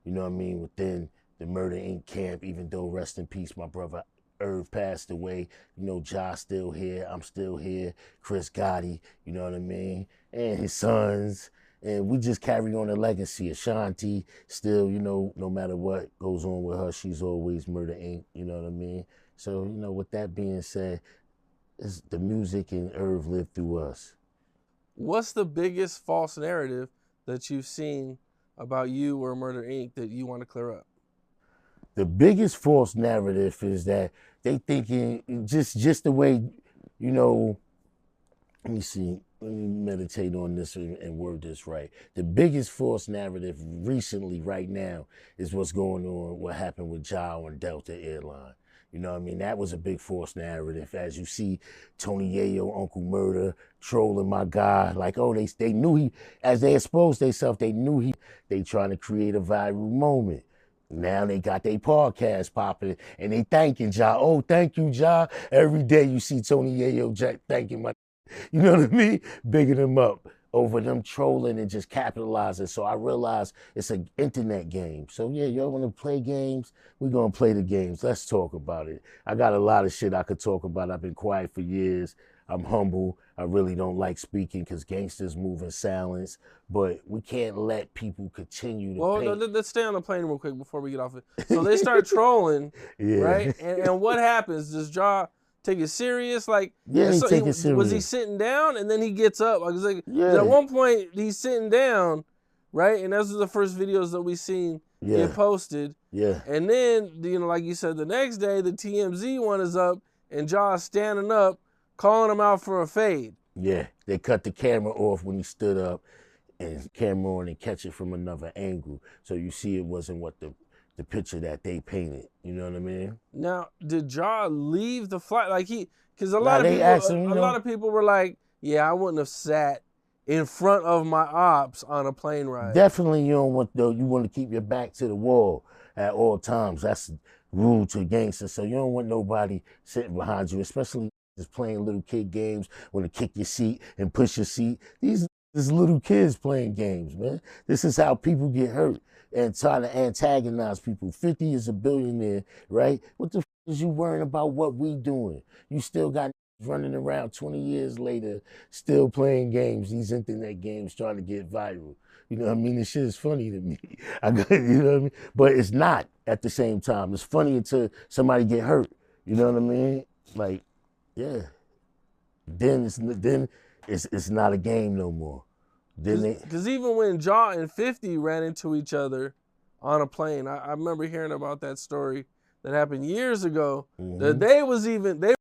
you know what I mean, within the Murder Inc. camp, even though, rest in peace, my brother Irv passed away. You know, Josh still here, I'm still here, Chris Gotti, you know what I mean, and his sons. And we just carry on the legacy. Ashanti still, you know, no matter what goes on with her, she's always Murder Inc., you know what I mean? So, you know, with that being said, it's the music and Irv lived through us. What's the biggest false narrative that you've seen about you or Murder Inc. that you want to clear up? The biggest false narrative is that they thinking just the way, you know, let me see, let me meditate on this and word this right. The biggest false narrative recently, right now, is what's going on, what happened with Yayo and Delta Airline. You know what I mean? That was a big false narrative. As you see, Tony Yayo, Uncle Murda, trolling my guy. Like, oh, they knew he, as they exposed themselves, they knew they trying to create a viral moment. Now they got their podcast popping and they thanking Ja. Oh, thank you, Ja. Every day you see Tony Yayo thanking my, you know what I mean? Bigging them up over them trolling and just capitalizing. So I realized it's an internet game. So yeah, y'all want to play games? We're going to play the games. Let's talk about it. I got a lot of shit I could talk about. I've been quiet for years. I'm humble. I really don't like speaking because gangsters move in silence. But we can't let people continue to Well, let's stay on the plane real quick before we get off it. So they start trolling, yeah. right? And what happens? Does Ja take it serious? Like, yeah, he take it serious. Was he sitting down and then he gets up? Like, yeah. At one point he's sitting down, right? And those are the first videos that we seen get posted. Yeah. And then, you know, like you said, the next day the TMZ one is up and Ja's standing up, calling him out for a fade. Yeah, they cut the camera off when he stood up and camera on and catch it from another angle. So you see it wasn't what the picture that they painted. You know what I mean? Now, did Ja leave the flight? Like because a lot of people were like, yeah, I wouldn't have sat in front of my ops on a plane ride. Definitely you don't want, though, you want to keep your back to the wall at all times. That's rule to gangsters. So you don't want nobody sitting behind you, especially just playing little kid games, want to kick your seat and push your seat. These little kids playing games, man. This is how people get hurt and trying to antagonize people. 50 is a billionaire, right? What the f is you worrying about what we doing? You still got running around 20 years later, still playing games, these internet games, trying to get viral. You know what I mean? This shit is funny to me. You know what I mean? But it's not at the same time. It's funny until somebody get hurt. You know what I mean? Like, yeah. Then it's not a game no more. Because even when Ja and 50 ran into each other on a plane, I remember hearing about that story that happened years ago. Mm-hmm. That they